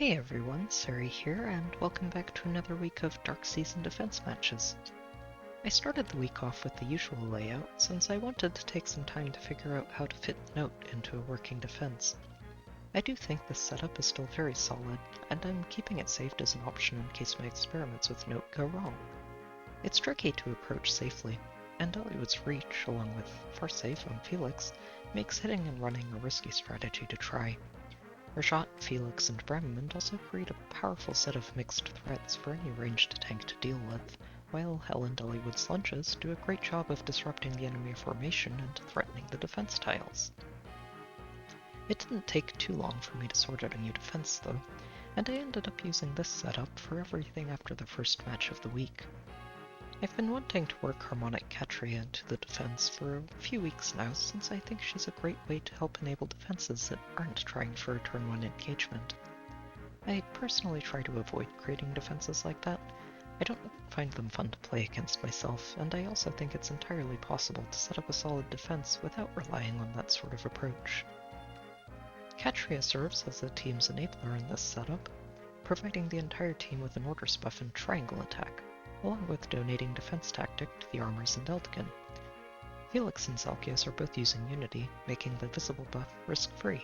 Hey everyone, Sari here, and welcome back to another week of Dark Season defense matches. I started the week off with the usual layout, since I wanted to take some time to figure out how to fit Note into a working defense. I do think this setup is still very solid, and I'm keeping it saved as an option in case my experiments with Note go wrong. It's tricky to approach safely, and Dollywood's reach, along with Farsafe on Felix, makes hitting and running a risky strategy to try. Rashot, Felix, and Bramamond also create a powerful set of mixed threats for any ranged tank to deal with, while Hell and Dollywood's lunges do a great job of disrupting the enemy formation and threatening the defense tiles. It didn't take too long for me to sort out a new defense though, and I ended up using this setup for everything after the first match of the week. I've been wanting to work Harmonic Catria into the defense for a few weeks now, since I think she's a great way to help enable defenses that aren't trying for a turn 1 engagement. I personally try to avoid creating defenses like that. I don't find them fun to play against myself, and I also think it's entirely possible to set up a solid defense without relying on that sort of approach. Catria serves as the team's enabler in this setup, providing the entire team with an orders buff and triangle attack, along with donating defense tactic to the armors and Eldgan. Felix and Zalkias are both using Unity, making the visible buff risk-free,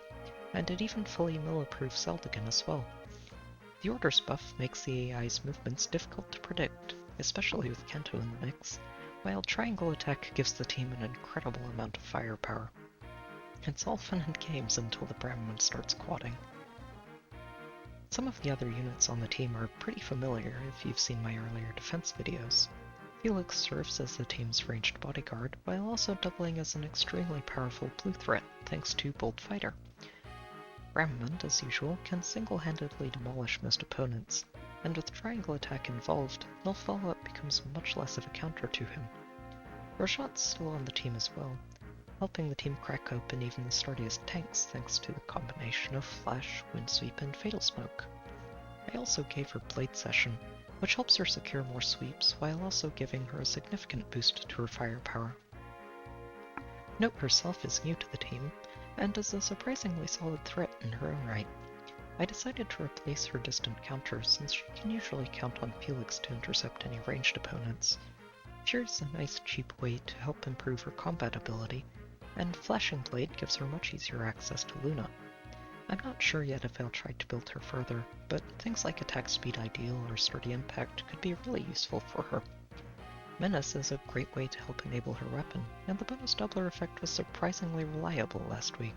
and it even fully mill-approves Eldgan as well. The orders buff makes the AI's movements difficult to predict, especially with Kanto in the mix, while triangle attack gives the team an incredible amount of firepower. It's all fun and games until the Bramamond starts quadding. Some of the other units on the team are pretty familiar if you've seen my earlier defense videos. Felix serves as the team's ranged bodyguard, while also doubling as an extremely powerful blue threat thanks to Bold Fighter. Bramamond, as usual, can single-handedly demolish most opponents, and with triangle attack involved, no follow-up becomes much less of a counter to him. Rashot's still on the team as well, helping the team crack open even the sturdiest tanks thanks to the combination of Flash, Windsweep, and Fatal Smoke. I also gave her Blade Session, which helps her secure more sweeps while also giving her a significant boost to her firepower. Note herself is new to the team, and is a surprisingly solid threat in her own right. I decided to replace her distant counter since she can usually count on Felix to intercept any ranged opponents. Fury's a nice cheap way to help improve her combat ability, and Flashing Blade gives her much easier access to Luna. I'm not sure yet if I'll try to build her further, but things like Attack Speed Ideal or Sturdy Impact could be really useful for her. Menace is a great way to help enable her weapon, and the bonus doubler effect was surprisingly reliable last week.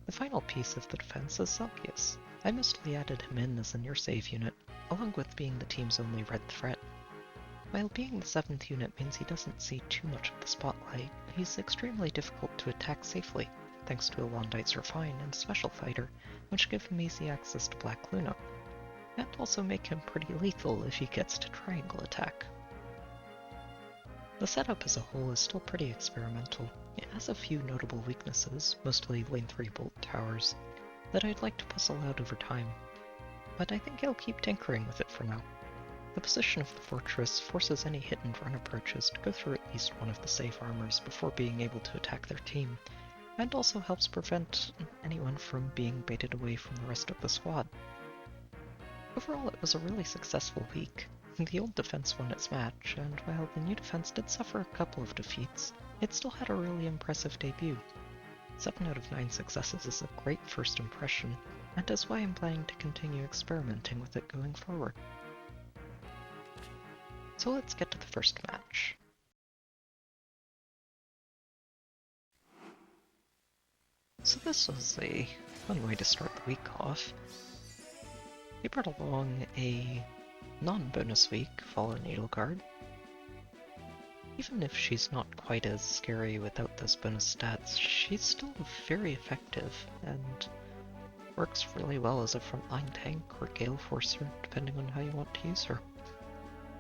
The final piece of the defense is Zalkias. I mostly added him in as a near save unit, along with being the team's only red threat. While being the 7th unit means he doesn't see too much of the spotlight, he's extremely difficult to attack safely, thanks to Elondite's Refine and Special Fighter, which give him easy access to Black Luna, and also make him pretty lethal if he gets to triangle attack. The setup as a whole is still pretty experimental. It has a few notable weaknesses, mostly lane 3 bolt towers, that I'd like to puzzle out over time, but I think I'll keep tinkering with it for now. The position of the fortress forces any hit-and-run approaches to go through at least one of the safe armors before being able to attack their team, and also helps prevent anyone from being baited away from the rest of the squad. Overall, it was a really successful week. The old defense won its match, and while the new defense did suffer a couple of defeats, it still had a really impressive debut. 7 out of 9 successes is a great first impression, and is why I'm planning to continue experimenting with it going forward. So let's get to the first match. So this was a fun way to start the week off. We brought along a non-bonus week Fallen Edelgard. Even if she's not quite as scary without those bonus stats, she's still very effective and works really well as a frontline tank or Gale Forcer, depending on how you want to use her.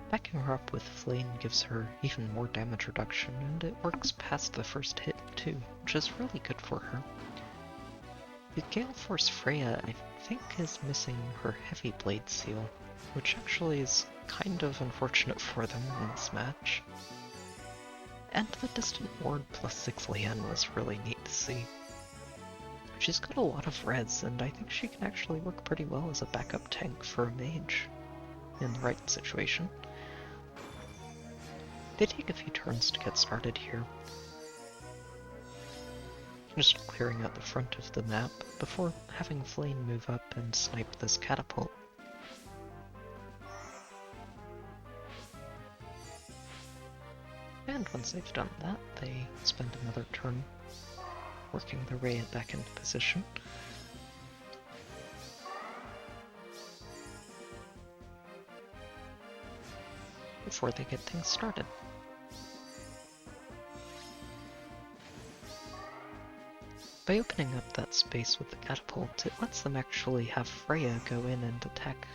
Backing her up with Flame gives her even more damage reduction, and it works past the first hit too, which is really good for her. The Gale Force Freya, I think, is missing her Heavy Blade seal, which actually is kind of unfortunate for them in this match. And the Distant Ward plus 6 Lyon was really neat to see. She's got a lot of res, and I think she can actually work pretty well as a backup tank for a mage in the right situation. They take a few turns to get started here. Just clearing out the front of the map before having Flame move up and snipe this catapult. And once they've done that, they spend another turn working their way back into position. Before they get things started. By opening up that space with the catapult, it lets them actually have Freya go in and attack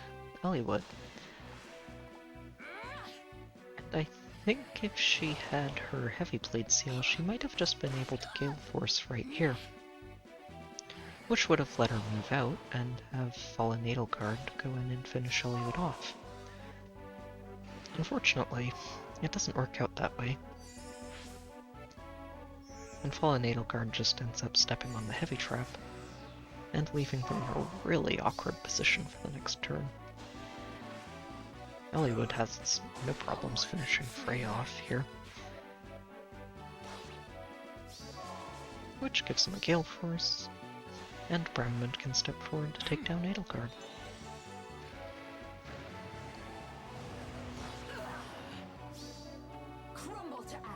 Hollywood. And I think if she had her Heavy Blade Seal, she might have just been able to Gale Force right here. Which would have let her move out and have Fallen Edelgard go in and finish Hollywood off. Unfortunately, it doesn't work out that way. And Fallen Edelgard just ends up stepping on the heavy trap, and leaving them in a really awkward position for the next turn. Hollywood has no problems finishing Freya off here, which gives him a Gale Force, and Brownman can step forward to take down Edelgard.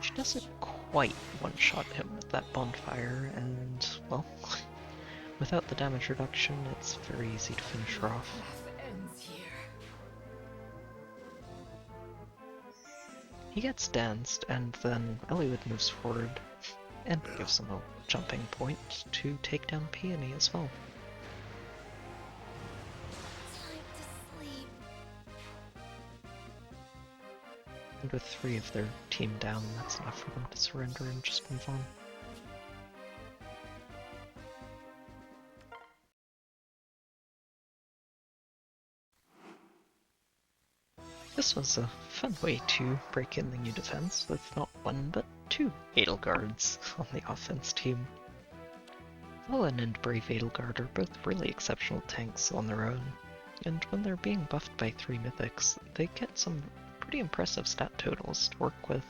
She doesn't quite one-shot him with that bonfire, and, well, without the damage reduction, it's very easy to finish her off. He gets danced, and then Hollywood moves forward, and gives him a jumping point to take down Peony as well. And with 3 of their team down, that's enough for them to surrender and just move on. This was a fun way to break in the new defense with not 1 but 2 Edelgards on the offense team. Lyon and Brave Edelgard are both really exceptional tanks on their own, and when they're being buffed by 3 mythics, they get some pretty impressive stat totals to work with,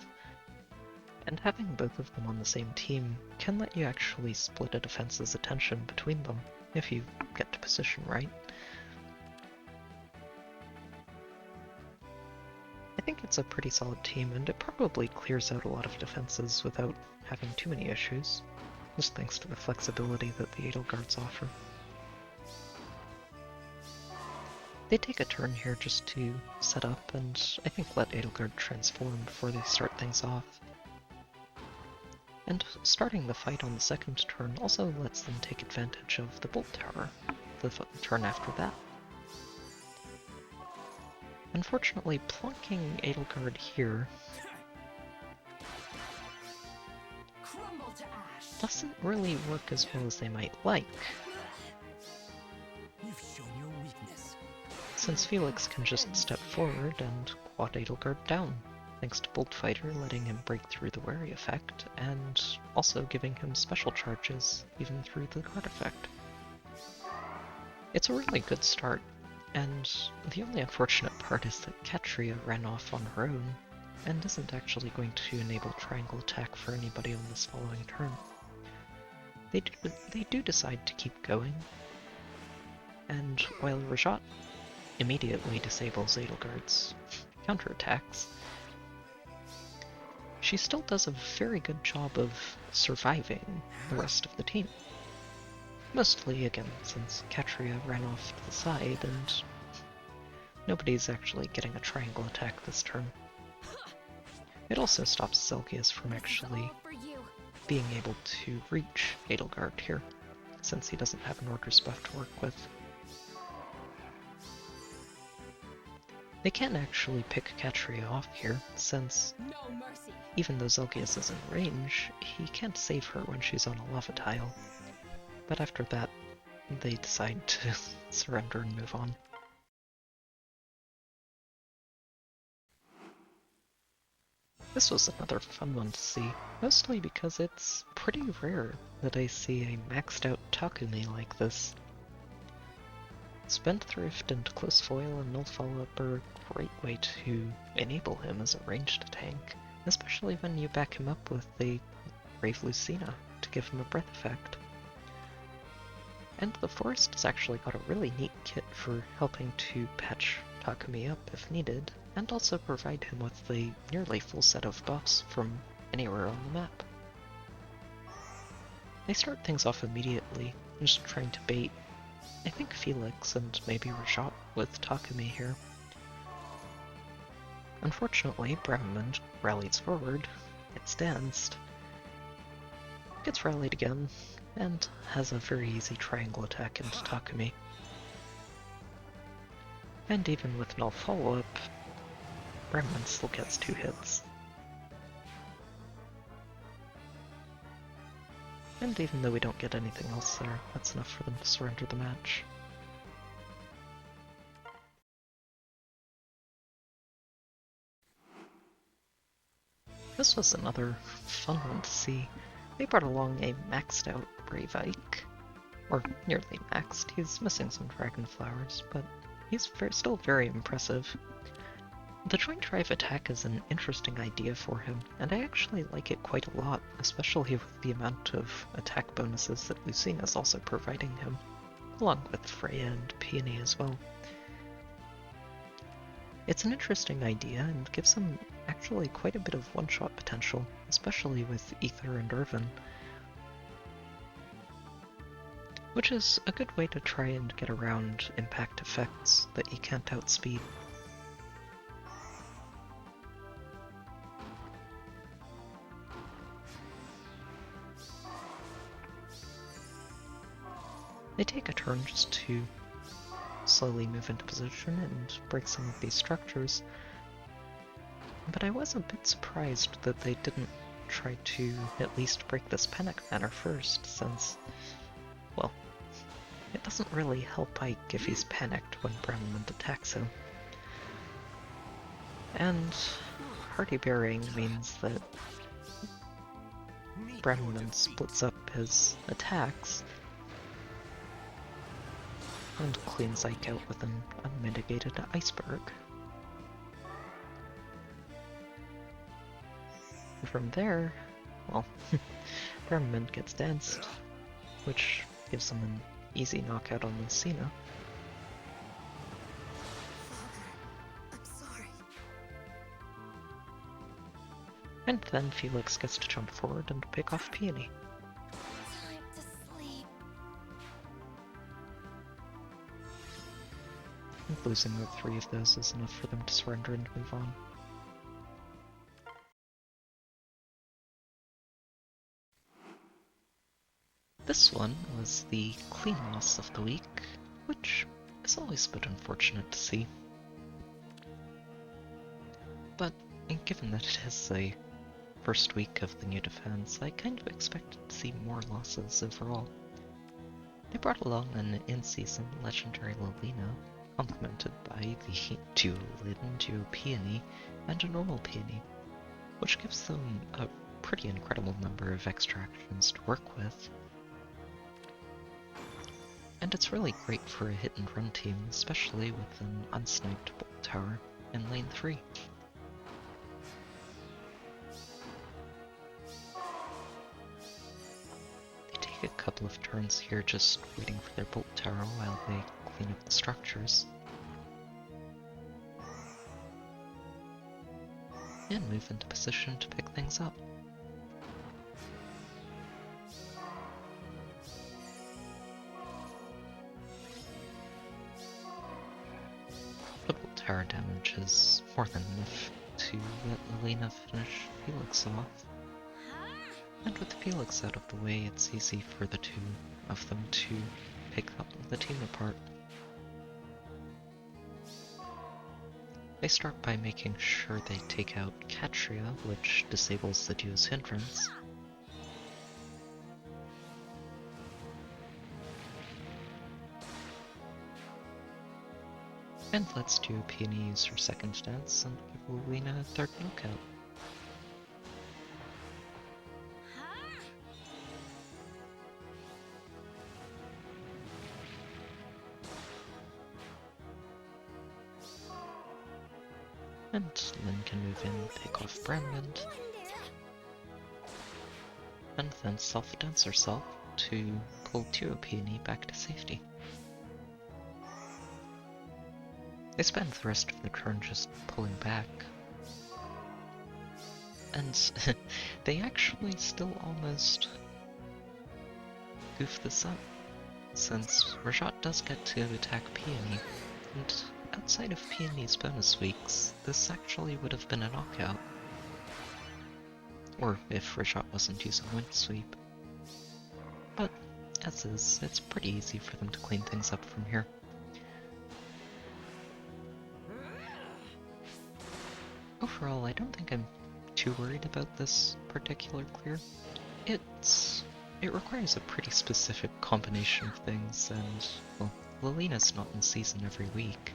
and having both of them on the same team can let you actually split a defense's attention between them if you get to position right. I think it's a pretty solid team, and it probably clears out a lot of defenses without having too many issues, just thanks to the flexibility that the Edelgards offer. They take a turn here just to set up and I think let Edelgard transform before they start things off. And starting the fight on the second turn also lets them take advantage of the Bolt Tower the turn after that. Unfortunately, plunking Edelgard here doesn't really work as well as they might like, since Felix can just step forward and quad Edelgard down, thanks to Bolt Fighter letting him break through the Wary effect, and also giving him special charges even through the guard effect. It's a really good start, and the only unfortunate part is that Catria ran off on her own, and isn't actually going to enable triangle attack for anybody on this following turn. They do decide to keep going, and while Rajat immediately disables Edelgard's counterattacks, she still does a very good job of surviving the rest of the team. Mostly, again, since Catria ran off to the side and nobody's actually getting a triangle attack this turn. It also stops Zelgius from actually being able to reach Edelgard here, since he doesn't have an Orders buff to work with. They can actually pick Catria off here, since even though Zelgius is in range, he can't save her when she's on a lava tile. But after that, they decide to surrender and move on. This was another fun one to see, mostly because it's pretty rare that I see a maxed out Takumi like this. Spendthrift and Close Foil and Null Follow-Up are a great way to enable him as a ranged tank, especially when you back him up with a Brave Lucina to give him a breath effect. And the Forest has actually got a really neat kit for helping to patch Takumi up if needed, and also provide him with a nearly full set of buffs from anywhere on the map. They start things off immediately, just trying to bait, I think, Felix and maybe Rajat with Takumi here. Unfortunately, Bramman rallies forward, gets danced, gets rallied again, and has a very easy triangle attack into Takumi. And even with no follow-up, Bramman still gets 2 hits. And even though we don't get anything else there, that's enough for them to surrender the match. This was another fun one to see. They brought along a maxed out Brave Ike. Or nearly maxed. He's missing some Dragon Flowers, but he's still very impressive. The Joint Drive attack is an interesting idea for him, and I actually like it quite a lot, especially with the amount of attack bonuses that Lucina is also providing him, along with Freya and Peony as well. It's an interesting idea and gives him actually quite a bit of one-shot potential, especially with Aether and Irvin, which is a good way to try and get around impact effects that you can't outspeed. They take a turn just to slowly move into position and break some of these structures, but I was a bit surprised that they didn't try to at least break this Panic Manor first, since, well, it doesn't really help Ike if he's panicked when Bramman attacks him. And Hardy Bearing means that Bramman splits up his attacks and cleans Ike out with an unmitigated iceberg. And from there, well, Bramman gets danced, which gives him an easy knockout on Lucina. I'm sorry. And then Felix gets to jump forward and pick off Peony. Time to sleep. And losing the 3 of those is enough for them to surrender and move on. This one was the clean loss of the week, which is always a bit unfortunate to see. But given that it is the first week of the new defense, I kind of expected to see more losses overall. They brought along an in-season legendary Lolina, complemented by the duo Lyn, duo Peony, and a normal Peony, which gives them a pretty incredible number of extractions to work with. And it's really great for a hit-and-run team, especially with an unsniped bolt tower in lane 3. They take a couple of turns here just waiting for their bolt tower while they clean up the structures, and move into position to pick things up. The bolt tower damage is more than enough to let Lolina finish Felix off. And with Felix out of the way, it's easy for the 2 of them to pick up the team apart. They start by making sure they take out Catria, which disables the duo's hindrance. And lets duo Peony use her second dance and give Lolina a 3rd knockout. And Lynn can move in, pick off Brandmond, and then self-dance herself to pull Tio Peony back to safety. They spend the rest of the turn just pulling back. And they actually still almost goof this up, since Rajat does get to attack Peony, and outside of Peony's bonus weeks, this actually would have been a knockout. Or if Rajat wasn't using Wind Sweep. But, as is, it's pretty easy for them to clean things up from here. Overall, I don't think I'm too worried about this particular clear. It requires a pretty specific combination of things, and, well, Lilina's not in season every week.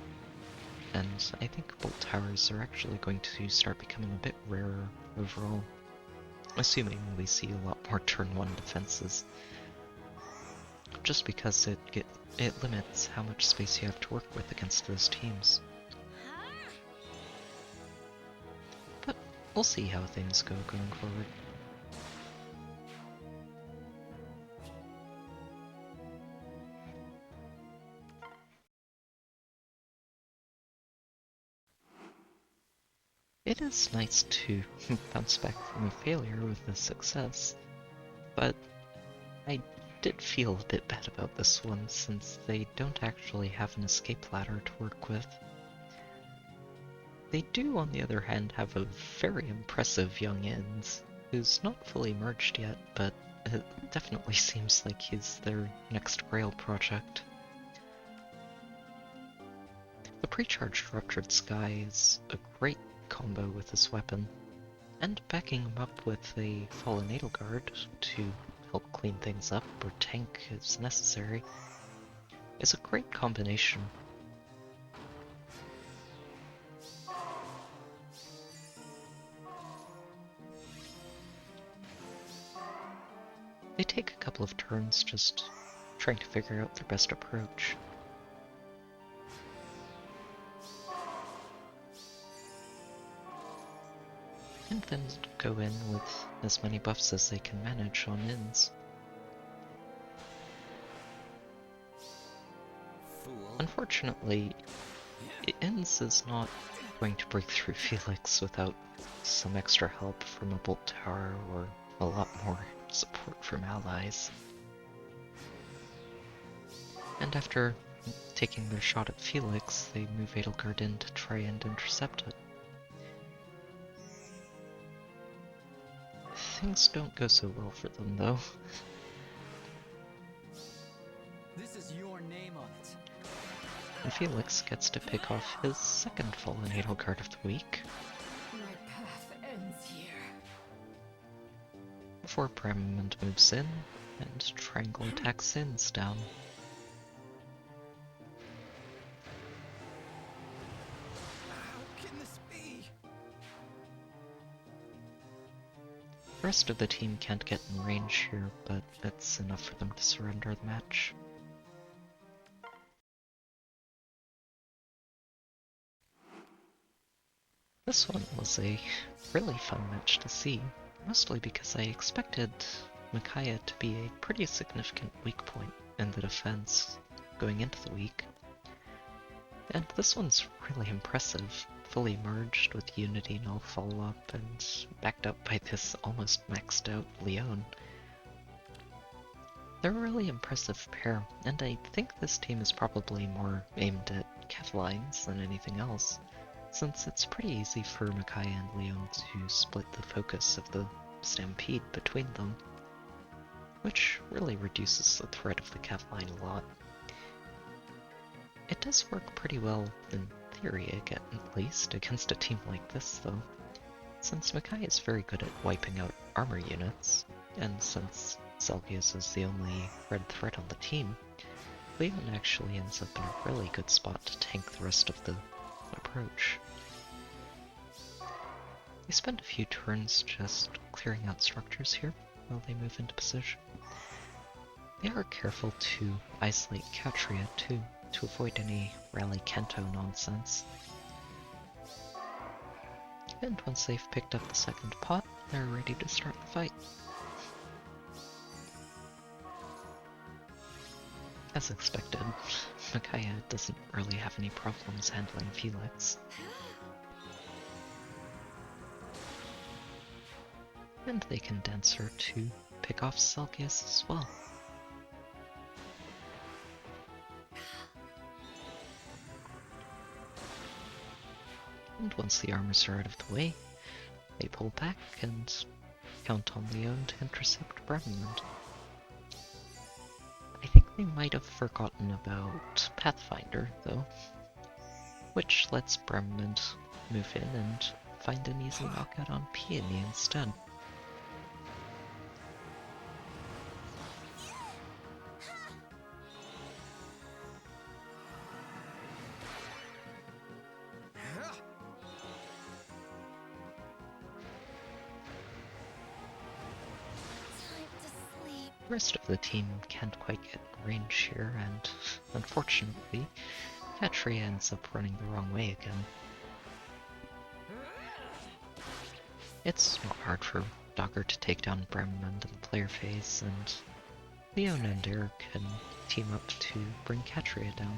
And I think Bolt Towers are actually going to start becoming a bit rarer overall. Assuming we see a lot more turn 1 defenses. Just because it limits how much space you have to work with against those teams. But we'll see how things go going forward. It is nice to bounce back from a failure with a success, but I did feel a bit bad about this one since they don't actually have an escape ladder to work with. They do, on the other hand, have a very impressive young Inns, who's not fully merged yet, but it definitely seems like he's their next Grail project. The Precharged Ruptured Sky is a great combo with this weapon, and backing him up with a Fallen Edelgard to help clean things up or tank if necessary is a great combination. They take a couple of turns just trying to figure out their best approach. And then go in with as many buffs as they can manage on Inns. Fool. Unfortunately, Inns is not going to break through Felix without some extra help from a Bolt Tower or a lot more support from allies. And after taking their shot at Felix, they move Edelgard in to try and intercept it. Things don't go so well for them, though. This is your name on it. And Felix gets to pick off his second Fallen Edelgard of the week, My path ends here. before Bremond moves in and Triangle attacks Sins down. How can this be? The rest of the team can't get in range here, but it's enough for them to surrender the match. This one was a really fun match to see, mostly because I expected Micaiah to be a pretty significant weak point in the defense going into the week. And this one's really impressive, fully merged with Unity Null follow-up and backed up by this almost maxed out Lyon. They're a really impressive pair, and I think this team is probably more aimed at Cathlines than anything else, since it's pretty easy for Micaiah and Lyon to split the focus of the stampede between them, which really reduces the threat of the Cathline a lot. It does work pretty well in theory, at least, against a team like this though, since Micaiah is very good at wiping out armor units, and since Selgius is the only red threat on the team, Lyon actually ends up in a really good spot to tank the rest of the approach. They spend a few turns just clearing out structures here while they move into position. They are careful to isolate Catria too, to avoid any Rally Kanto nonsense. And once they've picked up the second pot, they're ready to start the fight. As expected, Micaiah doesn't really have any problems handling Felix. And they can dance her to pick off Celsius as well. And once the armors are out of the way, they pull back and count on Lyon to intercept Bremond. I think they might have forgotten about Pathfinder, though, which lets Bremond move in and find an easy knockout on Peony instead. The rest of the team can't quite get range here, and unfortunately, Catria ends up running the wrong way again. It's not hard for Dogger to take down Bremond in the player phase, and Lyon and Eric can team up to bring Catria down.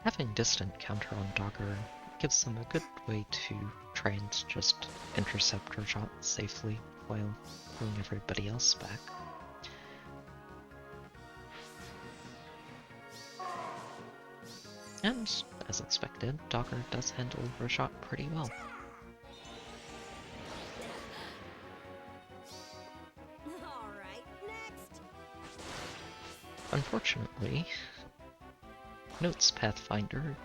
Having distant counter on Dogger gives them a good way to try and just intercept her shots safely while pulling everybody else back. And, as expected, Dogger does handle her shot pretty well. Alright, next. Unfortunately, Note's Pathfinder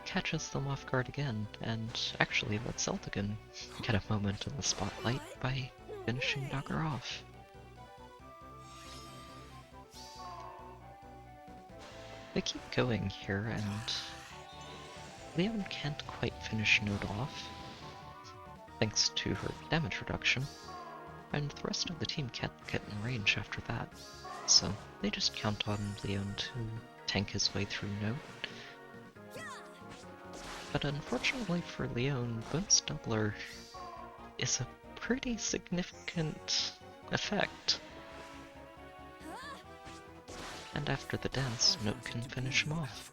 catches them off guard again, and actually lets Edelgard get a moment in the spotlight by finishing Dogger off. They keep going here, and Lyon can't quite finish Note off, thanks to her damage reduction, and the rest of the team can't get in range after that, so they just count on Lyon to tank his way through Note. But unfortunately for Lyon, Bone's Doubler is a pretty significant effect. And after the dance, Note can finish him off.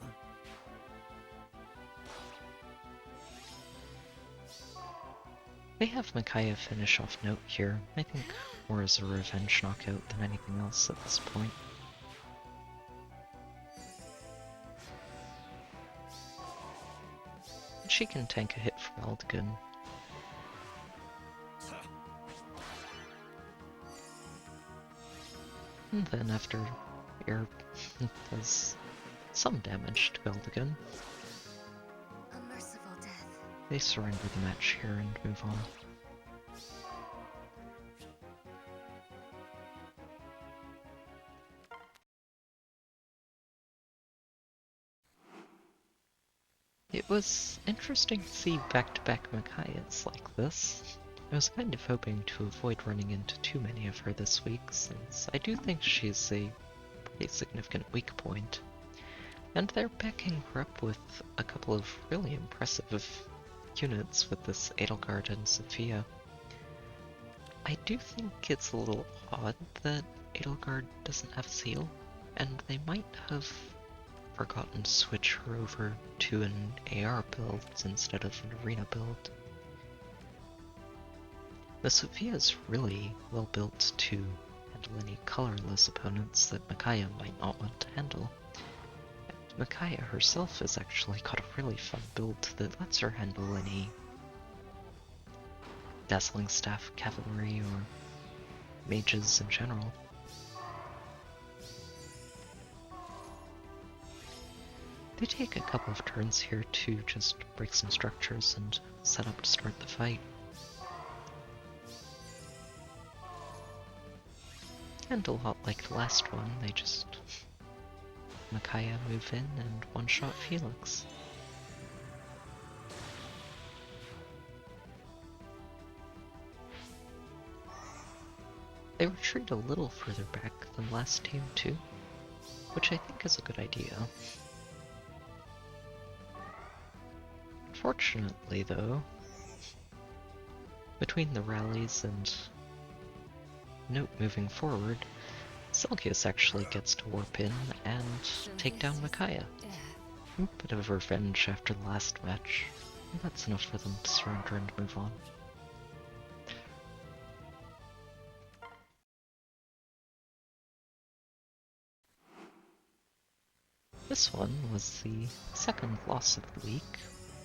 They have Micaiah finish off Note here, I think more as a revenge knockout than anything else at this point. She can tank a hit from Edelgard. And then after Air does some damage to Edelgard, A merciful death. they surrender the match here and move on. It was interesting to see back-to-back Micaiahs like this. I was kind of hoping to avoid running into too many of her this week, since I do think she's a pretty significant weak point. And they're backing her up with a couple of really impressive units with this Edelgard and Sophia. I do think it's a little odd that Edelgard doesn't have Seal, and they might have forgotten to switch her over to an AR build instead of an arena build. The Sophia is really well built to handle any colorless opponents that Micaiah might not want to handle. And Micaiah herself has actually got a really fun build that lets her handle any Dazzling Staff cavalry or mages in general. They take a couple of turns here to just break some structures and set up to start the fight. And a lot like the last one, they just Micaiah move in and one-shot Felix. They retreat a little further back than last team too, which I think is a good idea. Unfortunately, though, between the rallies and Note moving forward, Selgius actually gets to warp in and take down Micaiah. A bit of revenge after the last match. That's enough for them to surrender and move on. This one was the second loss of the week,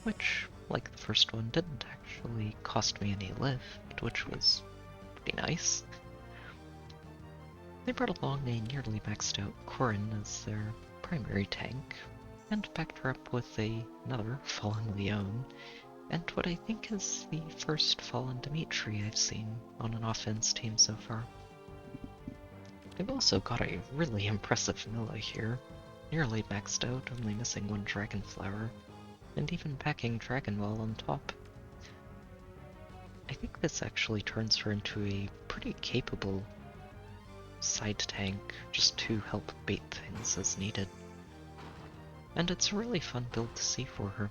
which, like the first one, didn't actually cost me any lift, which was pretty nice. They brought along a nearly maxed out Corin as their primary tank, and backed her up with another fallen Lyon, and what I think is the first fallen Dimitri I've seen on an offense team so far. They've also got a really impressive Milla here, nearly maxed out, only missing one Dragon Flower, and even packing Dragon Ball on top. I think this actually turns her into a pretty capable side tank, just to help bait things as needed. And it's a really fun build to see for her.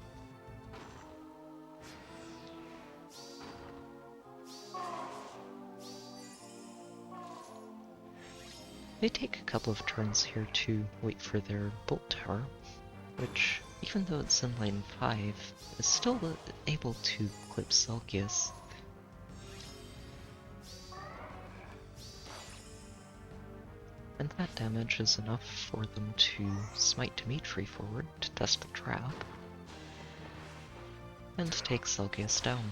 They take a couple of turns here to wait for their Bolt Tower, which, even though it's in lane 5, is still able to clip Selgius. And that damage is enough for them to smite Dimitri forward to test the trap, and take Selgius down.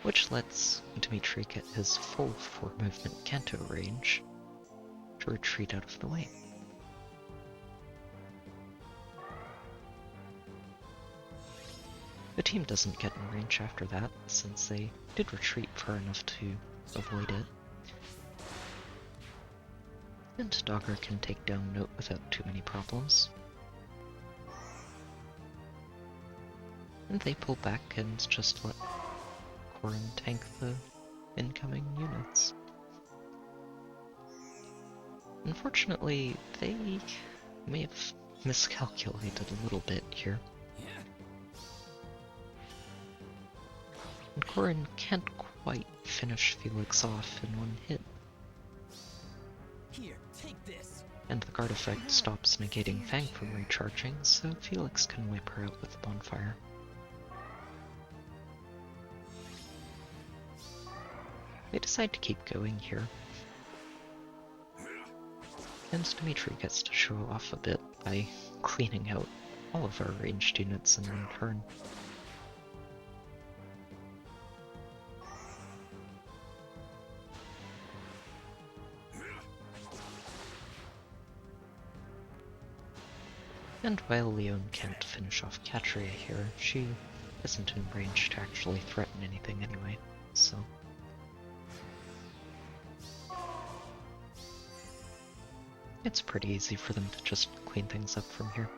Which lets Dimitri get his full 4 movement Canto range to retreat out of the way. The team doesn't get in range after that, since they did retreat far enough to avoid it. And Dogger can take down Note without too many problems. And they pull back and just let Corin tank the incoming units. Unfortunately, they may have miscalculated a little bit here. And Corin can't quite finish Felix off in one hit. Here, take this. And the guard effect stops negating Fang from recharging, so Felix can wipe her out with the bonfire. They decide to keep going here. And Dimitri gets to show off a bit by cleaning out all of our ranged units in one turn. And while Lyon can't finish off Catria here, she isn't in range to actually threaten anything anyway, so... it's pretty easy for them to just clean things up from here.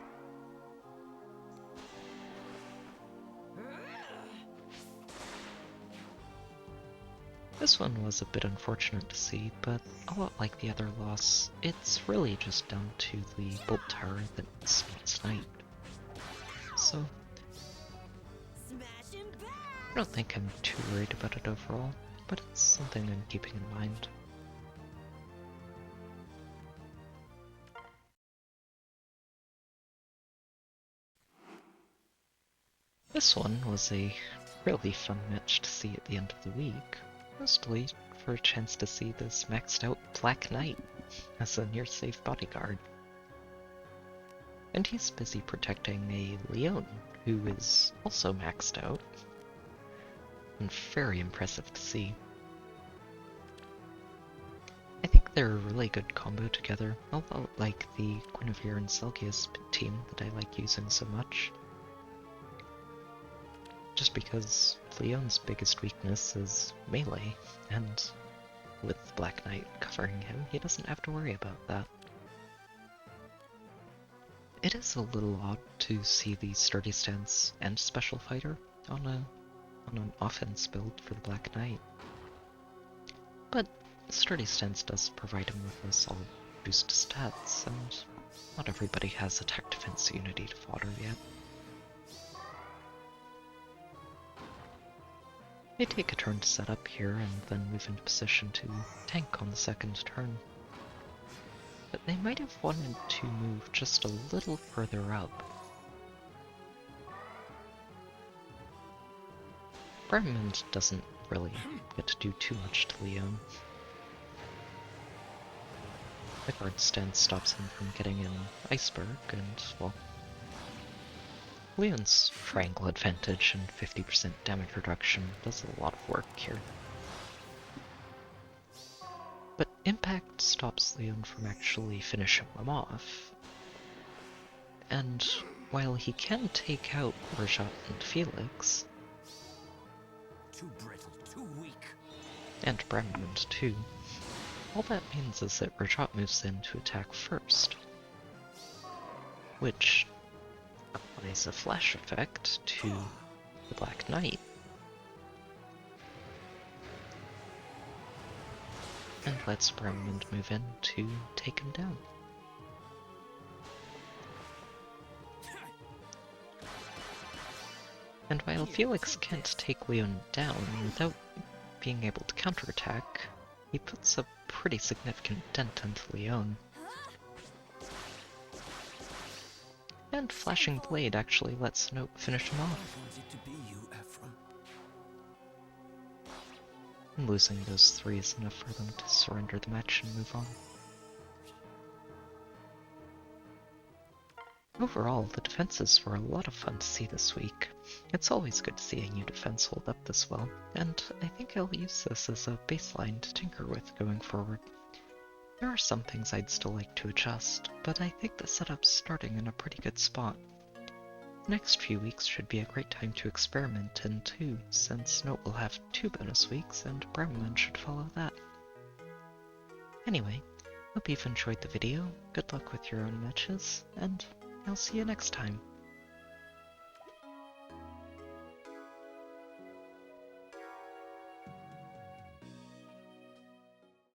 This one was a bit unfortunate to see, but a lot like the other loss, it's really just down to the Bolt Tower that's sniped. So, I don't think I'm too worried about it overall, but it's something I'm keeping in mind. This one was a really fun match to see at the end of the week, mostly for a chance to see this maxed out Black Knight as a near safe bodyguard. And he's busy protecting a Lyon, who is also maxed out, and very impressive to see. I think they're a really good combo together, a lot like the Guinevere and Selgius team that I like using so much. Just because Lyon's biggest weakness is melee, and with Black Knight covering him, he doesn't have to worry about that. It is a little odd to see the Sturdy Stance and Special Fighter on an offense build for the Black Knight. But Sturdy Stance does provide him with a solid boost to stats, and not everybody has Attack Defense Unity to fodder yet. They take a turn to set up here and then move into position to tank on the second turn. But they might have wanted to move just a little further up. Bremond doesn't really get to do too much to Lyon. The guard stand stops him from getting in Iceberg, and, well, Lyon's triangle advantage and 50% damage reduction does a lot of work here. But Impact stops Lyon from actually finishing them off. And while he can take out Rajat and Felix, Too brittle, too weak. and Bremond too, all that means is that Rajat moves in to attack first, which applies a flash effect to the Black Knight, and lets Bremond move in to take him down. And while Felix can't take Lyon down without being able to counterattack, he puts a pretty significant dent into Lyon. And Flashing Blade actually lets Nott finish him I off. wanted to be you, Ephraim. And losing those three is enough for them to surrender the match and move on. Overall, the defenses were a lot of fun to see this week. It's always good to see a new defense hold up this well, and I think I'll use this as a baseline to tinker with going forward. There are some things I'd still like to adjust, but I think the setup's starting in a pretty good spot. The next few weeks should be a great time to experiment in too, since Nott will have 2 bonus weeks and Bremond should follow that. Anyway, hope you've enjoyed the video, good luck with your own matches, and I'll see you next time.